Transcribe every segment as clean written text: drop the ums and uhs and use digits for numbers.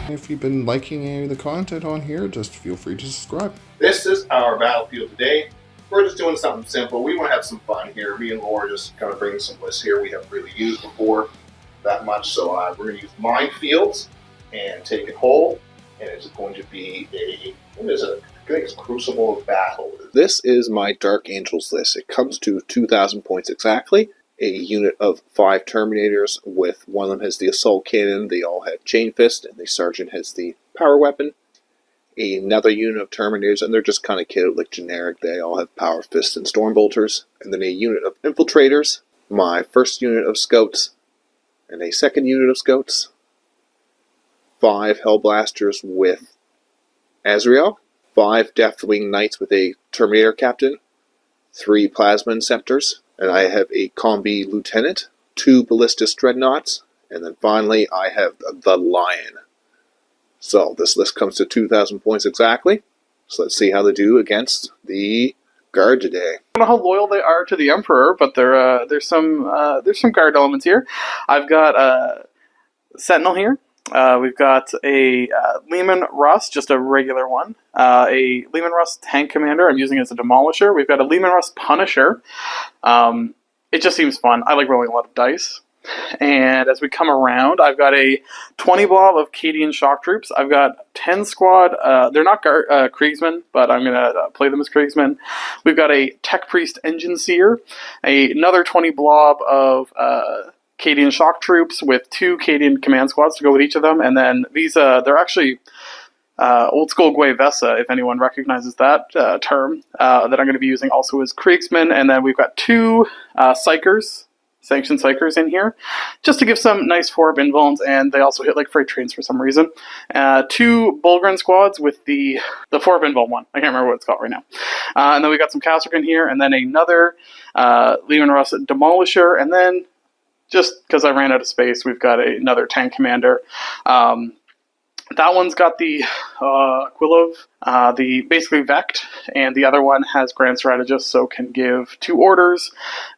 If you've been liking any of the content on here, just feel free to subscribe. This is our battlefield today. We're just doing something simple. We want to have some fun here. Me and Laura just kind of bringing some lists here we haven't really used before that much. So we're going to use minefields and take it whole. And it's going to be what is it? I think it's Crucible of Battle. This is my Dark Angels list. It comes to 2,000 points exactly. A unit of 5 Terminators, with one of them has the Assault Cannon. They all have Chain Fist, and the Sergeant has the Power Weapon. Another unit of Terminators, and they're just kind of kitted like generic. They all have Power Fists and Storm Bolters. And then a unit of Infiltrators, my first unit of Scouts, and a second unit of Scouts. 5 Hellblasters with Azrael. 5 Deathwing Knights with a Terminator Captain. 3 Plasma Inceptors. And I have a Combi Lieutenant. 2 Ballistus Dreadnoughts. And then finally, I have the Lion. So this list comes to 2,000 points exactly. So let's see how they do against the Guard today. I don't know how loyal they are to the Emperor, but there's some Guard elements here. I've got a Sentinel here. We've got a Lehman Russ, just a regular one. A Lehman Russ Tank Commander. I'm using it as a Demolisher. We've got a Lehman Russ Punisher. It just seems fun. I like rolling a lot of dice. And as we come around, I've got a 20 blob of Cadian Shock Troops. I've got 10 squad. They're not Kriegsmen, but I'm going to play them as Kriegsmen. We've got a Tech Priest Engine Seer. Another 20 blob of Cadian Shock Troops with 2 Cadian Command Squads to go with each of them. And then these, they're actually old school Guevesa, if anyone recognizes that term, that I'm going to be using also as Kriegsmen. And then we've got 2 Psychers. Sanctioned Psychers in here, just to give some nice 4-up invulns, and they also hit like freight trains for some reason. 2 Bulgren squads with the 4-up invuln one. I can't remember what it's called right now. And then we got some Kasserkin here, and then another Lehman Russ Demolisher, and then just because I ran out of space, we've got another Tank Commander. That one's got the Quilov, the basically Vect, and the other one has Grand Strategist, so can give 2 orders.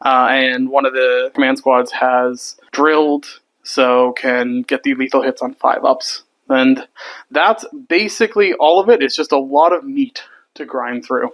And one of the command squads has Drilled, so can get the lethal hits on 5-ups. And that's basically all of it. It's just a lot of meat to grind through.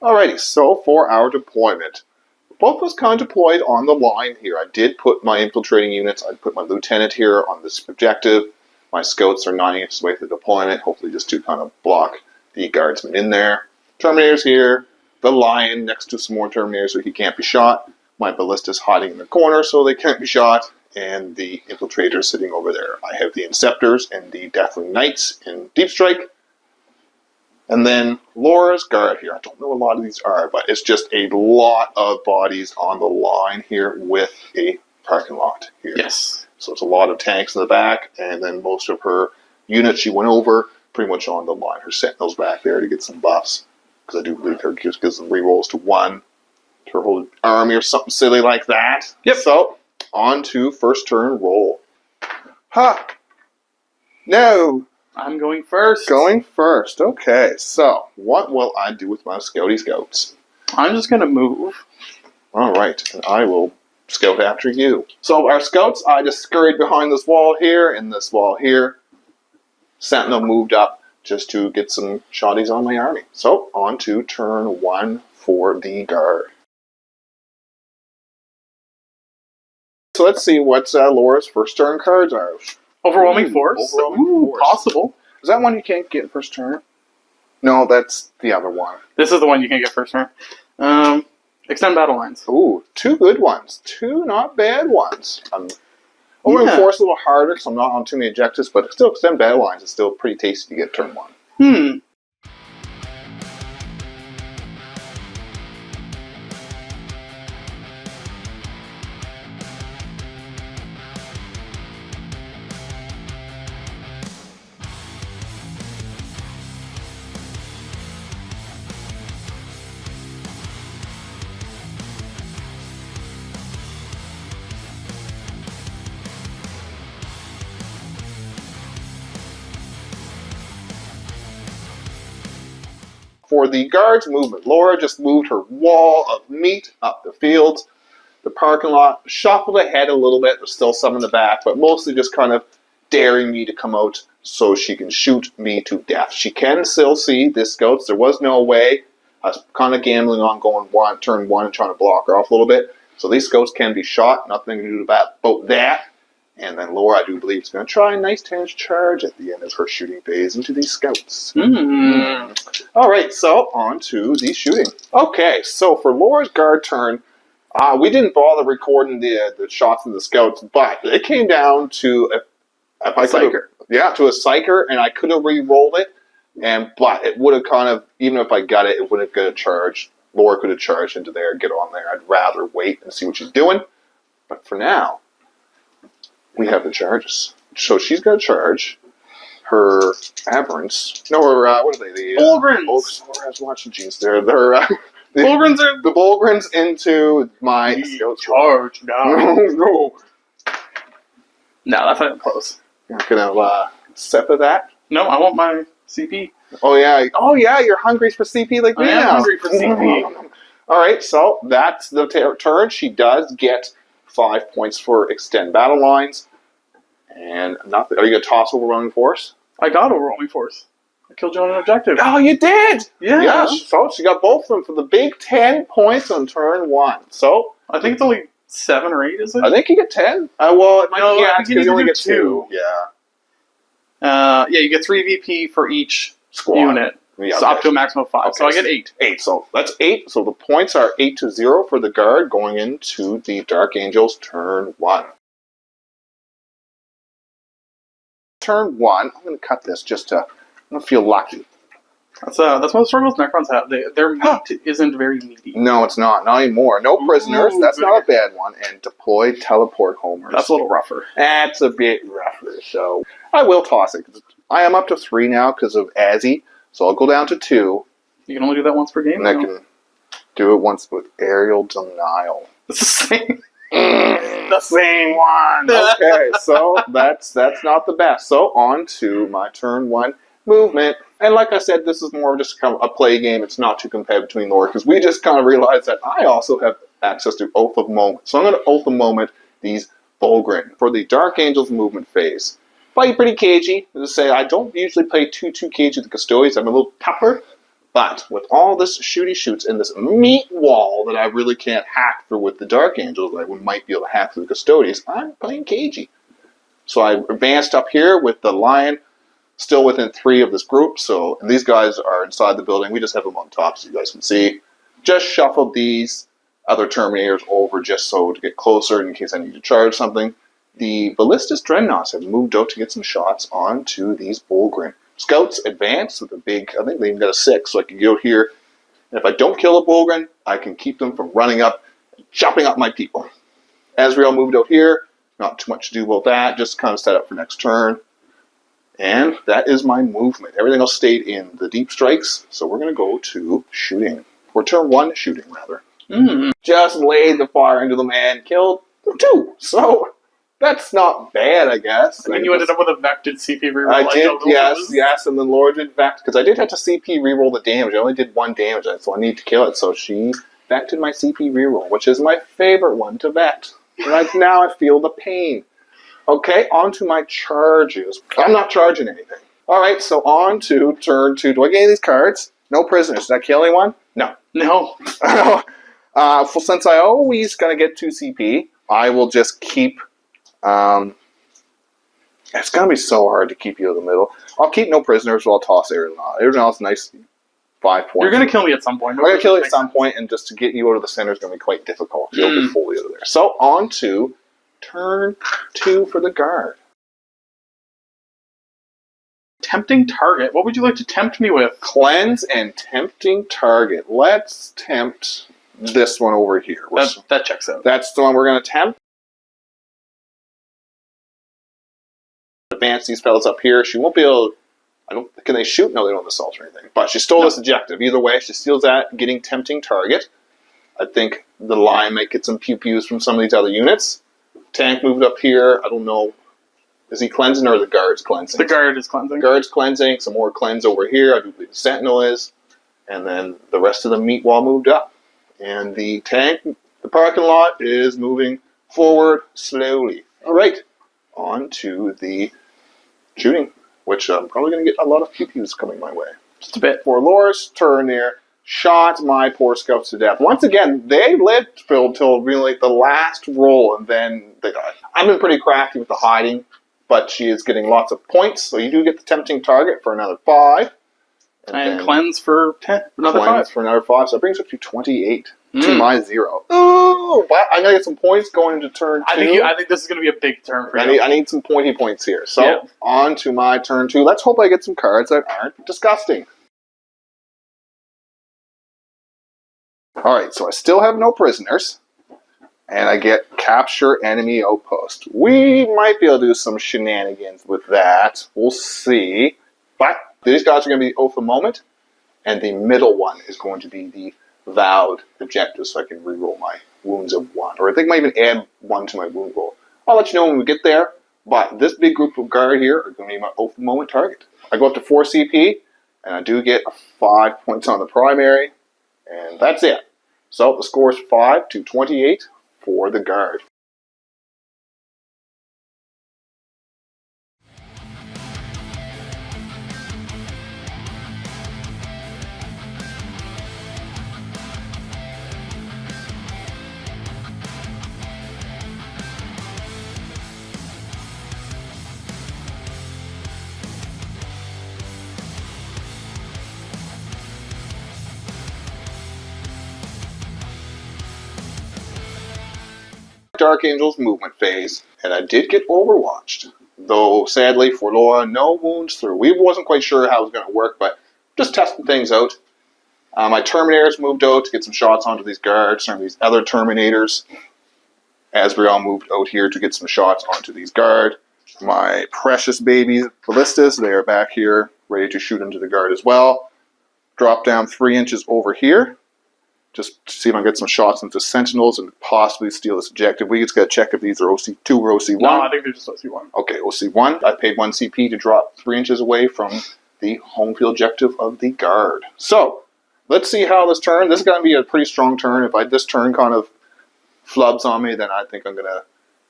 Alrighty, so for our deployment, both of us kind of deployed on the line here. I did put my infiltrating units, I put my lieutenant here on this objective. My scouts are 9 inches away from the deployment, hopefully just to kind of block the guardsmen in there. Terminators here, the Lion next to some more Terminators so he can't be shot. My ballistas hiding in the corner so they can't be shot. And the infiltrators sitting over there. I have the Inceptors and the Deathwing Knights in Deep Strike. And then Laura's Guard here. I don't know what a lot of these are, but it's just a lot of bodies on the line here with a parking lot here. Yes. So it's a lot of tanks in the back, and then most of her units she went over pretty much on the line. Her sentinels back there to get some buffs, because I do believe her gives them rerolls to 1 to her whole army or something silly like that. Yep. So on to first turn roll. Ha! No! I'm going first. Going first. Okay, so what will I do with my Scouty Scouts? I'm just going to move. All right, and I will scout after you. So our Scouts, I just scurried behind this wall here and this wall here. Sentinel moved up just to get some shotties on my army. So on to turn 1 for the Guard. So let's see what Laura's first turn cards are. Overwhelming force. Overwhelming force. Possible. Is that one you can't get first turn? No, that's the other one. This is the one you can get first turn. Extend battle lines. Ooh, 2 good ones. 2 not bad ones. Overwhelming force is a little harder because I'm not on too many objectives, but still extend battle lines is still pretty tasty to get turn 1. For the Guard's movement, Laura just moved her wall of meat up the fields, the parking lot, shuffled ahead a little bit. There's still some in the back, but mostly just kind of daring me to come out so she can shoot me to death. She can still see the Scouts. There was no way. I was kind of gambling on going turn 1 and trying to block her off a little bit. So these Scouts can be shot. Nothing to do about that. And then Laura, I do believe, is going to try a nice 10-inch charge at the end of her shooting phase into these Scouts. All right, so on to the shooting. Okay, so for Laura's Guard turn, we didn't bother recording the shots of the Scouts, but it came down to a psyker. Yeah, to a psyker, and I could have re-rolled it, but it would have kind of, even if I got it, it wouldn't get a charge. Laura could have charged into there, get on there. I'd rather wait and see what she's doing. But for now, we have the charges. So she's going to charge her aberrants. No, what are they? The Bullgrins. I was watching jeans there. They're Bullgrins are the Bullgrins into my Scout charge now. No, No, that's not even close. you're gonna sep of that. No, I want my CP. Oh yeah, you're hungry for CP like me I am now. hungry for CP. All right, so that's the turn. She does get 5 points for extend battle lines, and nothing. Are you gonna toss overwhelming force? I got overwhelming force. I killed you on an objective. Oh, you did! Yeah. Yes. So she got both of them for the big 10 points on turn 1. So I think it's only 7 or 8, is it? I think you get 10. Well, it might No, be I because think you only do get 2. Yeah. Yeah, you get 3 VP for each Squad. unit. Yeah, So up to a maximum of 5. Okay, So I get 8. 8. So that's 8. So the points are 8-0 for the Guard going into the Dark Angels turn 1. Turn 1. I'm going to cut this just to feel lucky. That's one of the struggles Necrons have. Their meat isn't very meaty. No, it's not. Not anymore. No prisoners. Ooh, That's good. not a bad one. And deploy teleport homers. That's a little rougher. That's a bit rougher. So I will toss it. I am up to 3 now because of Azzy. So I'll go down to 2. You can only do that once per game. And I can do it once with Aerial Denial. It's the same. The same one. Okay, so that's not the best. So on to my turn 1 movement. And like I said, this is more just kind of a play game. It's not too competitive between Laura because we just kind of realized that I also have access to Oath of Moment. So I'm going to Oath of Moment these Volgrin for the Dark Angels movement phase. Play pretty cagey. As I say, I don't usually play too cagey with the Custodians. I'm a little tougher. But with all this shooty shoots and this meat wall that I really can't hack through with the Dark Angels, that I might be able to hack through the Custodians, I'm playing cagey. So I advanced up here with the Lion, still within 3 of this group. So and these guys are inside the building. We just have them on top so you guys can see. Just shuffled these other Terminators over just so to get closer in case I need to charge something. The Ballistus Dreadnoughts have moved out to get some shots onto these Bullgrin. scouts advance with a big, I think they even got a 6, so I can go here. And if I don't kill a Bogren, I can keep them from running up and chopping up my people. Azrael moved out here. Not too much to do about that. Just kind of set up for next turn. And that is my movement. Everything else stayed in the deep strikes. So we're going to go to shooting. Or turn 1 shooting, rather. Just laid the fire into the man. Killed 2. So that's not bad, I guess. And then you ended up with a vected CP reroll. I did, yes. And then Laura did vect. Because I did have to CP reroll the damage. I only did 1 damage, so I need to kill it. So she vected my CP reroll, which is my favorite one to vect. Right now I feel the pain. Okay, on to my charges. I'm not charging anything. Alright, so on to turn 2. Do I get any of these cards? No prisoners. Did I kill anyone? No. No. Since I always gonna get 2 CP, I will just keep... it's gonna be so hard to keep you in the middle. I'll keep no prisoners, so I'll toss everyone else. Everyone else nice 5 points. You're gonna kill me at some point. I'm gonna kill you at some point, and just to get you out of the center is gonna be quite difficult. You'll be fully out of there. So on to turn 2 for the guard. Tempting target. What would you like to tempt me with? Cleanse and tempting target. Let's tempt this one over here. That checks out. That's the one we're gonna tempt. Advance these fellas up here. She won't be able. Can they shoot? No, they don't have assault or anything. But she stole this objective. Either way, she steals that, getting tempting target. I think the lion might get some pew-pews from some of these other units. Tank moved up here. I don't know. Is he cleansing or the guard's cleansing? The guard is cleansing. Guard's cleansing. Some more cleanse over here. I do believe the sentinel is. And then the rest of the meat wall moved up. And the tank, the parking lot, is moving forward slowly. All right. On to the shooting, which I'm probably going to get a lot of pew-pews coming my way. Just a bit. For Laura's turn there, shot my poor scouts to death. Once again, they lived till really the last roll, and then they died. I've been pretty crafty with the hiding, but she is getting lots of points, so you do get the tempting target for another 5. And cleanse for 10, another 5. Cleanse for another 5, so that brings up to 28 to my 0. Ooh! But I'm going to get some points going into turn 2. I think this is going to be a big turn for you. I need some pointy points here. So, on to my turn 2. Let's hope I get some cards that aren't disgusting. Alright, so I still have no prisoners. And I get capture enemy outpost. We might be able to do some shenanigans with that. We'll see. But these guys are going to be oath a moment. And the middle one is going to be the vowed objective, so I can reroll my wounds of 1. Or I think I might even add 1 to my wound roll. I'll let you know when we get there. But this big group of guard here are going to be my oath moment target. I go up to 4 CP. And I do get 5 points on the primary. And that's it. So the score is 5 to 28 for the guard. Dark Angel's movement phase, and I did get overwatched. Though, sadly, for Laura, no wounds through. We wasn't quite sure how it was going to work, but just testing things out. My Terminators moved out to get some shots onto these guards, some of these other Terminators. Asriel moved out here to get some shots onto these guard. My precious babies, Ballistas, they are back here, ready to shoot into the guard as well. Drop down 3 inches over here. Just to see if I can get some shots into Sentinels and possibly steal this objective. We just got to check if these are OC2 or OC1. No, I think they're just OC1. Okay, OC1. I paid 1 CP to drop 3 inches away from the home field objective of the guard. So, let's see how this turn. This is going to be a pretty strong turn. If this turn kind of flubs on me, then I think I'm going to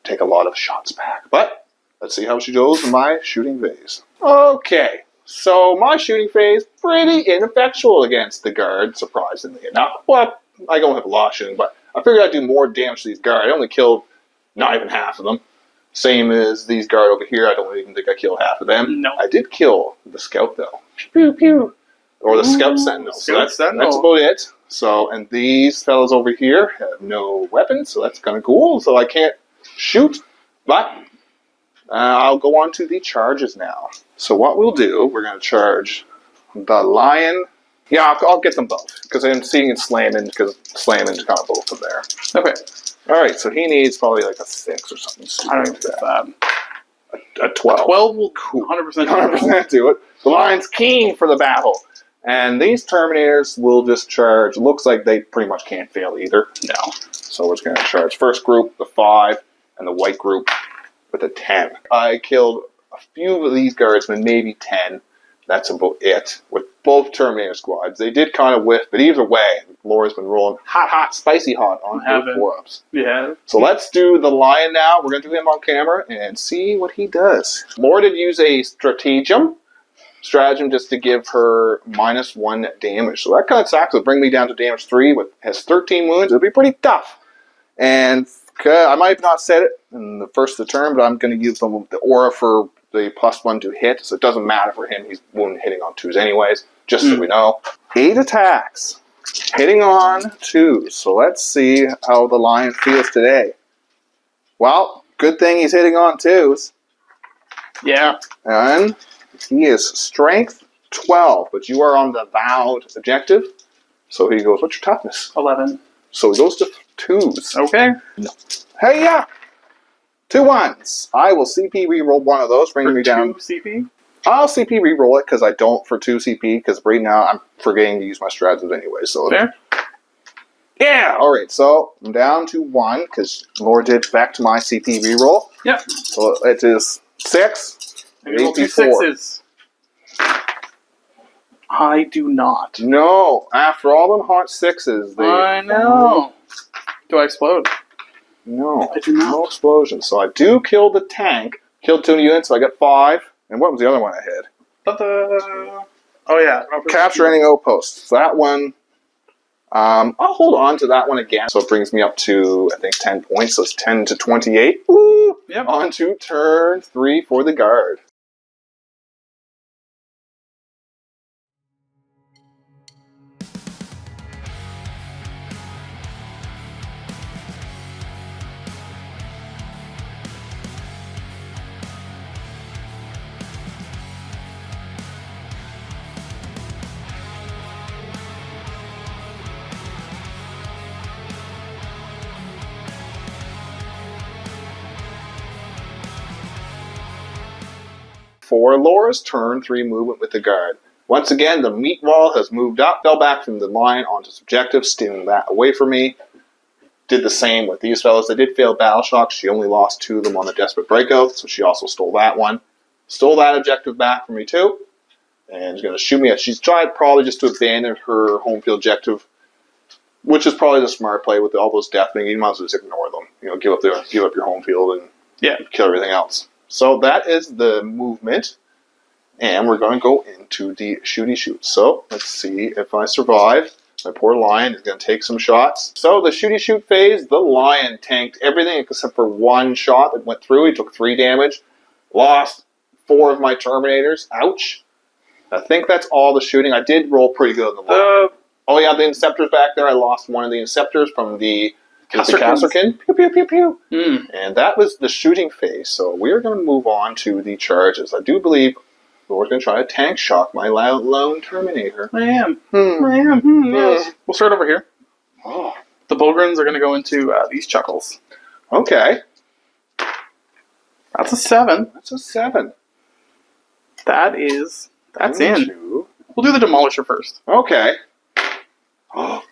take a lot of shots back. But, let's see how she goes in my shooting phase. Okay. So, my shooting phase, pretty ineffectual against the guard, surprisingly enough. Well, I don't have a lot of shooting, but I figured I'd do more damage to these guard. I only killed not even half of them. Same as these guard over here, I don't even think I killed half of them. No. I did kill the scout, though. Pew, pew. Or the scout sentinel. So that's about it. So, and these fellas over here have no weapons, so that's kind of cool. So I can't shoot, but I'll go on to the charges now. So what we'll do, we're going to charge the lion. Yeah, I'll get them both because I'm seeing it slamming because slamming's got both of there. Okay. All right, so he needs probably like a 6 or something. I don't think that's bad. A 12. 12 will 100% 100% do it. The lion's keen for the battle. And these Terminators will just charge. Looks like they pretty much can't fail either. No. So we're just going to charge first group, the 5, and the white group with a 10. I killed a few of these guardsmen, maybe 10. That's about it. With both Terminator squads. They did kind of whiff, but either way, Laura's been rolling hot, spicy hot on her 4-ups. Yeah. So let's do the lion now. We're going to do him on camera and see what he does. Laura did use a stratagem just to give her -1 damage. So that kind of sucks. It'll bring me down to damage 3. Has 13 wounds. It'll be pretty tough. And I might have not said it in the first of the turn, but I'm going to use the aura for the +1 to hit. So it doesn't matter for him. He's wound hitting on 2s anyways, just so we know. 8 attacks. Hitting on 2s. So let's see how the lion feels today. Well, good thing he's hitting on 2s. Yeah. And he is strength 12, but you are on the vowed objective. So he goes, what's your toughness? 11. So he goes to 2s. Okay. No. Hey, yeah. 2 1s. I will CP reroll one of those, bringing me down. 2 CP? I'll CP reroll it because I don't for 2 CP, because right now I'm forgetting to use my strategies anyway. So fair. Yeah! Alright, so I'm down to 1 because Laura did back to my CP reroll. Yep. So it is 6. And you roll 2 6s. I do not. No, after all them hot 6s, they. I know. Do I explode? No, I do not. no explosion. So I do kill the tank. Killed 2 units, so I got 5. And what was the other one I had? Oh yeah. Capture any outposts. So that one, I'll hold on to that one again. So it brings me up to, I think, 10 points. So it's 10 to 28. Woo! Yep. On to turn 3 for the guard. For Laura's turn 3 movement with the guard. Once again, the meat wall has moved up, fell back from the line onto subjective, stealing that away from me. Did the same with these fellas. They did fail battle shock. She only lost 2 of them on the desperate breakout, so she also stole that one. Stole that objective back from me too. And she's going to shoot me. She's tried probably just to abandon her home field objective, which is probably the smart play with all those death things. You might as well just ignore them. You know, give up your home field and kill everything else. So that is the movement, and we're going to go into the shooty shoot. So let's see if I survive. My poor lion is going to take some shots. So the shooty shoot phase, the lion tanked everything except for 1 shot that went through. He took 3 damage, lost 4 of my Terminators. Ouch. I think that's all the shooting. I did roll pretty good on the lion. Oh yeah, the Inceptor's back there. I lost one of the Inceptors from the Casterkin. Pew, pew, pew, pew. And that was the shooting phase. So we're going to move on to the charges. I do believe Laura's going to try to tank shock my lone Terminator. I am. Yes. We'll start over here. Oh. The Bulgrins are going to go into these chuckles. Okay. That's a 7. That's a 7. That's in. We'll do the Demolisher first. Okay.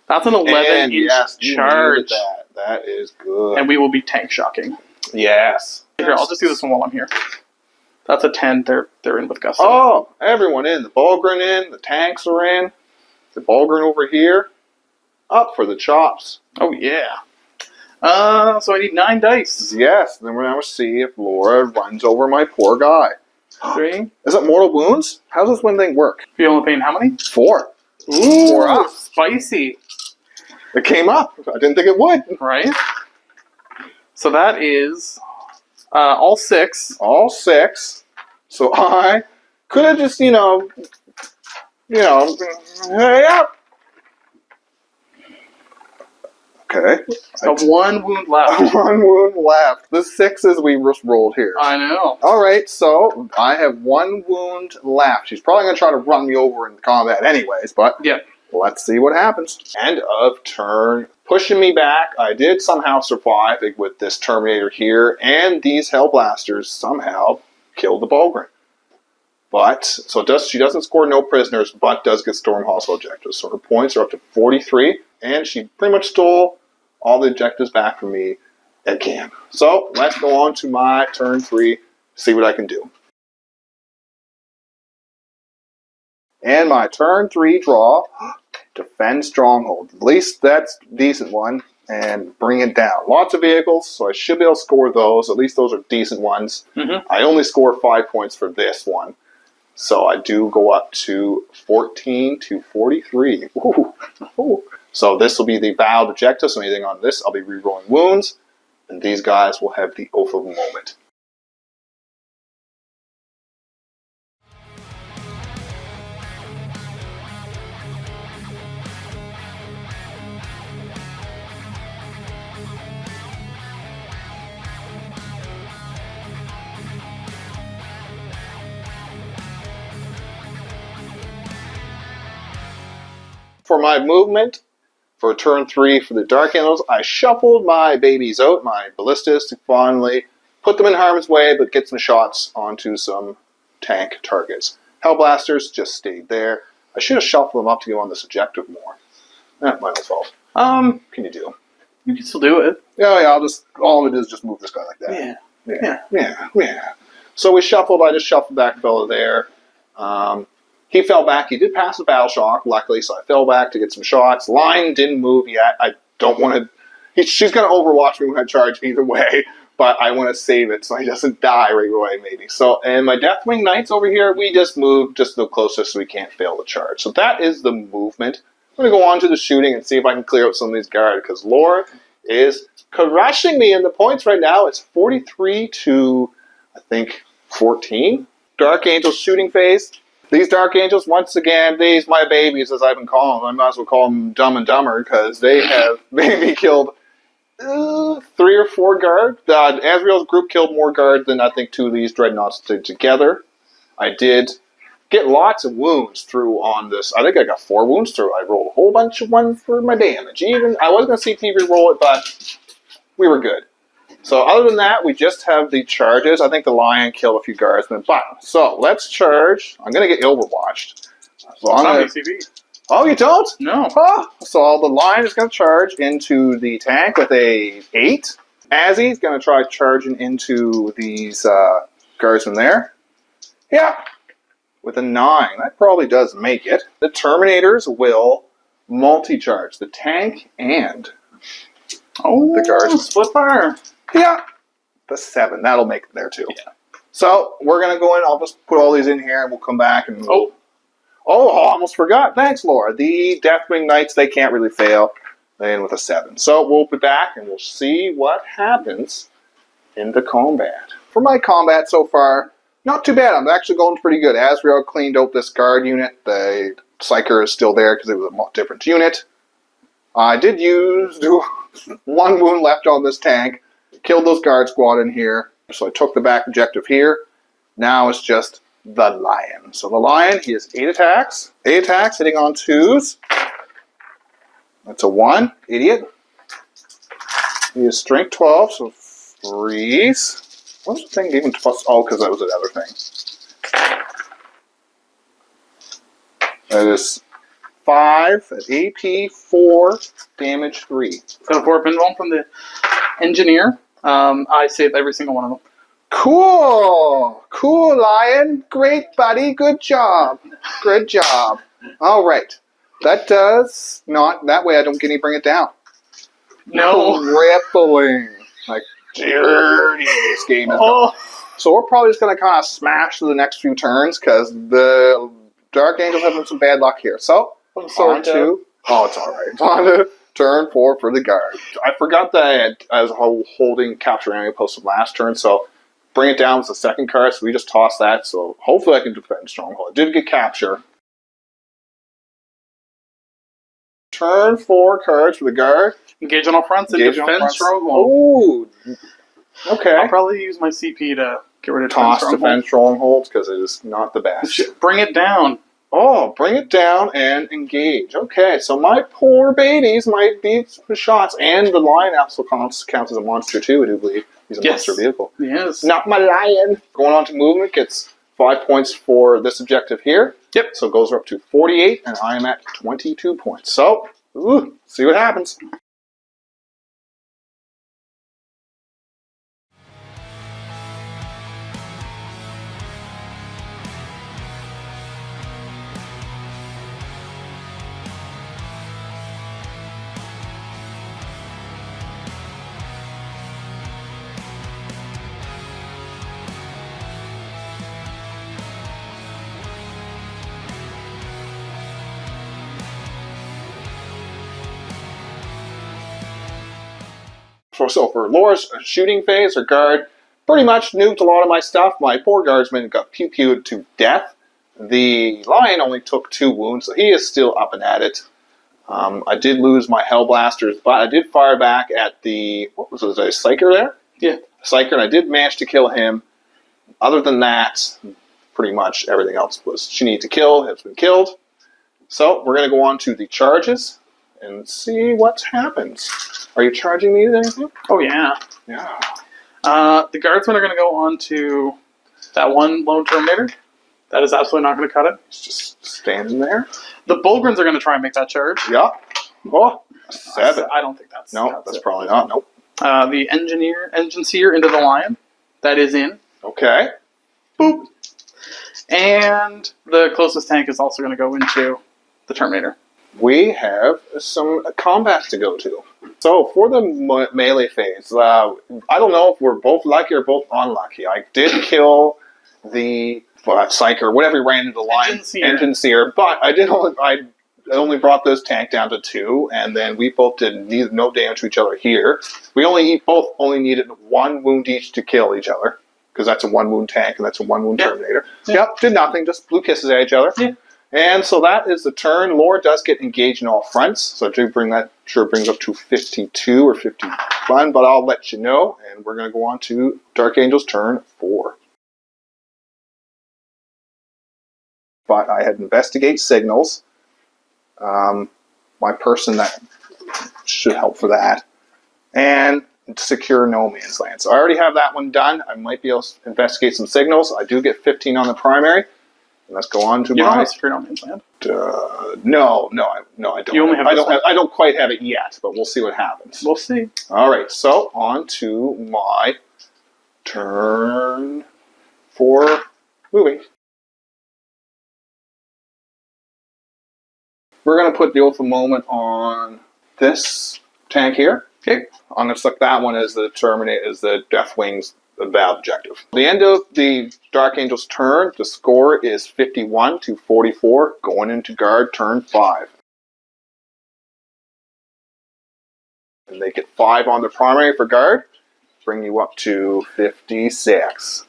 That's an 11-inch yes, charge. That is good. And we will be tank shocking. Yes. Here, I'll just do this one while I'm here. That's a 10. They're in with gusto. Oh, everyone in. The Bulgrin in. The tanks are in. The Bulgrin over here. Up for the chops. Oh, yeah. So I need 9 dice. Yes. Then we're going to see if Laura runs over my poor guy. 3. Is it mortal wounds? How does this one thing work? Feel the pain how many? 4. Ooh, 4 up. Spicy. It came up. I didn't think it would. Right? So that is all 6. All 6. So I could have just, hey up. Okay. It's got 1 wound left. 1 wound left. The 6s we just rolled here. I know. All right, so I have 1 wound left. She's probably going to try to run me over in combat anyways, but Yeah. let's see what happens. End of turn. Pushing me back. I did somehow survive with this Terminator here, and these Hellblasters somehow killed the Bogren. But, so she doesn't score no prisoners, but does get Storm Hostile objectives. So her points are up to 43, and she pretty much stole all the objectives back from me again. So, let's go on to my turn 3, see what I can do. And my turn 3 draw, defend Stronghold. At least that's a decent one, and bring it down. Lots of vehicles, so I should be able to score those. At least those are decent ones. Mm-hmm. I only score 5 points for this one. So I do go up to 14 to 43. Ooh. Ooh. So this will be the vowed objective. So anything on this, I'll be rerolling wounds. And these guys will have the Oath of the Moment. For my movement, for turn 3 for the Dark Angels, I shuffled my babies out, my ballistas, to finally put them in harm's way, but get some shots onto some tank targets. Hellblasters just stayed there. I should have shuffled them up to go on this objective more. My own fault. Can you do? You can still do it. Yeah, all of it is just move this guy like that. Yeah. So we shuffled, I just shuffled that fella there. He fell back. He did pass the battle shock, luckily, so I fell back to get some shots. Line didn't move yet. I don't want to... She's going to overwatch me when I charge either way, but I want to save it so he doesn't die right away, maybe. So, and my Deathwing Knights over here, we just moved just the closest so we can't fail the charge. So that is the movement. I'm going to go on to the shooting and see if I can clear out some of these guards, because Laura is crushing me in the points right now. It's 43 to, I think, 14. Dark Angels shooting phase. These Dark Angels, once again, these my babies, as I've been calling them. I might as well call them Dumb and Dumber, because they have maybe killed 3 or 4 guard. Azrael's group killed more guard than I think 2 of these Dreadnoughts did together. I did get lots of wounds through on this. I think I got 4 wounds through. I rolled a whole bunch of ones for my damage. Even I was going to CT reroll it, but we were good. So other than that, we just have the charges. I think the Lion killed a few guardsmen. But, so let's charge. I'm going to get overwatched. So I'm gonna... Oh, you don't? No. Oh, so the Lion is going to charge into the tank with a 8. Azzy's going to try charging into these guardsmen there. Yeah. With a 9. That probably does make it. The Terminators will multi-charge the tank and the guardsmen. Split fire. Yeah. The 7. That'll make it there too. Yeah. So we're going to go in. I'll just put all these in here and we'll come back and... I almost forgot. Thanks, Laura. The Deathwing Knights, they can't really fail. They end with a 7. So we'll be back and we'll see what happens in the combat. For my combat so far, not too bad. I'm actually going pretty good. Azrael cleaned out this guard unit. The Psyker is still there because it was a different unit. I did do 1 wound left on this tank. Killed those guard squad in here. So I took the back objective here. Now it's just the Lion. So the Lion, he has 8 attacks. 8 attacks, hitting on 2s. That's a 1. Idiot. He has strength 12, so 3s. What's the thing even plus? Oh, because that was another thing. That is 5 at AP 4, damage 3. Got a 4 pinball from the engineer. I saved every single one of them. Cool! Cool, Lion. Great, buddy. Good job. Good job. All right. That does not... That way I don't get any bring it down. No. Rippling. Like, dirty this game is. So we're probably just going to kind of smash through the next few turns because the Dark Angels have some bad luck here. So, on to... Oh, it's all right. On to turn 4 for the guard. I forgot that I was holding capture enemy post last turn, so... Bring it down was the second card, so we just tossed that. So hopefully I can defend Stronghold. I did get capture. turn 4 cards for the guard. Engage on all fronts and Engage on defend fronts. stronghold. Ooh. Okay. I'll probably use my CP to get rid of Toss stronghold. defend strongholds because it is not the best. Bring it down. Oh, bring it down and engage. Okay, so my poor babies might beat the shots, and the lion also counts as a monster too. I do believe he's a monster vehicle. Yes. Not my lion. Going on to movement gets 5 points for this objective here. Yep. So it goes up to 48, and I am at 22 points. So, see what happens. So for Laura's shooting phase, her guard pretty much nuked a lot of my stuff. My poor guardsman got pew-pewed to death. The lion only took 2 wounds, so he is still up and at it. I did lose my Hellblasters, but I did fire back at the, what was it, a Psyker there? Yeah. Psyker, and I did manage to kill him. Other than that, pretty much everything else was she needed to kill, has been killed. So we're going to go on to the charges and see what happens. Are you charging me with anything? Oh, yeah. Yeah. The guardsmen are going to go on to that one lone Terminator. That is absolutely not going to cut it. It's just standing there. The Bulgrins are going to try and make that charge. Yeah. Oh, 7. I don't think that's... No, that's probably not. Nope. The Engine Seer into the Lion. That is in. Okay. Boop. And the closest tank is also going to go into the Terminator. We have some combat to go to. So for the melee phase, I don't know if we're both lucky or both unlucky. I did kill the Psyker, whatever he ran into the line, Engine Seer, but I only brought this tank down to 2, and then we both did no damage to each other here. We both only needed 1 wound each to kill each other, because that's a 1 wound tank and that's a 1 wound Terminator. Yep, did nothing, just blew kisses at each other. Yeah. And so that is the turn. Laura does get engaged in all fronts, so I do bring that, brings up to 52 or 51, but I'll let you know, and we're going to go on to Dark Angel's turn 4. But I had investigate signals. My person that should help for that. And secure no man's land. So I already have that one done. I might be able to investigate some signals. I do get 15 on the primary. And let's go on to you don't have secure no man's land? No, I don't. You only have I don't quite have it yet, but we'll see what happens. We'll see. All right, so on to my turn 4 moving. We're going to put the Oath of Moment on this tank here. Okay. I'm going to select that one as the Deathwing's bad objective. The end of the Dark Angel's turn, the score is 51 to 44, going into guard turn 5. And they get 5 on the primary for guard, bring you up to 56.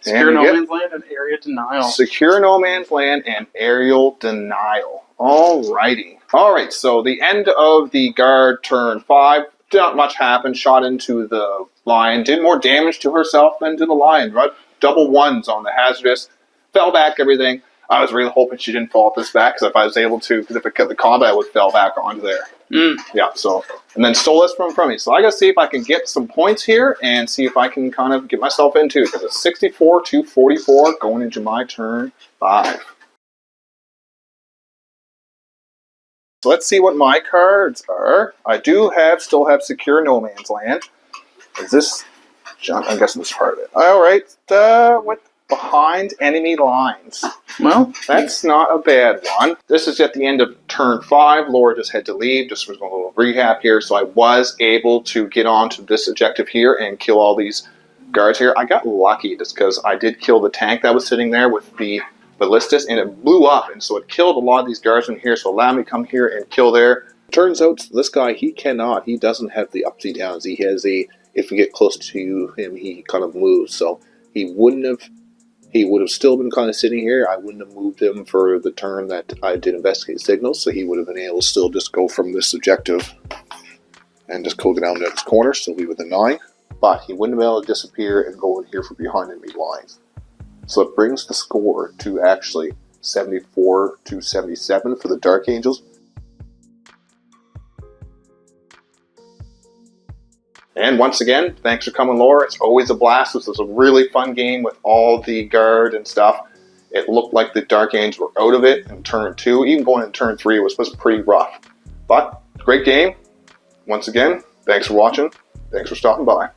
Secure no man's land and area denial. Secure no man's land and aerial denial. Alrighty. Alright, so the end of the guard turn 5. Not much happened. Shot into the lion. Did more damage to herself than to the lion. Right? Double 1s on the hazardous. Fell back everything. I was really hoping she didn't fall off this back, because if I was able to, because if it cut the combat, I would fell back onto there. Yeah, so, and then stole this from me. So I gotta see if I can get some points here, and see if I can kind of get myself into it, because it's 64 to 44, going into my turn 5. So let's see what my cards are. I do still have secure no man's land. Is this? I'm guessing this is part of it. All right. What? Behind enemy lines. Well, that's not a bad one. This is at the end of turn 5. Laura just had to leave. Just was a little recap here. So I was able to get onto this objective here and kill all these guards here. I got lucky just because I did kill the tank that was sitting there with the ballistas, and it blew up, and so it killed a lot of these guardsmen here, so allow me to come here and kill there. Turns out this guy, he doesn't have the ups and downs. He has if you get close to him, he kind of moves, so he wouldn't have he would have still been kind of sitting here. I wouldn't have moved him for the turn that I did investigate signals, so he would have been able to still just go from this objective and just go down to this corner, still be with a 9. But he wouldn't have been able to disappear and go in here for behind enemy lines. So it brings the score to actually 74 to 77 for the Dark Angels. And once again, thanks for coming, Laura. It's always a blast. This was a really fun game with all the guard and stuff. It looked like the Dark Angels were out of it in turn 2. Even going in turn 3 was pretty rough. But, great game. Once again, thanks for watching. Thanks for stopping by.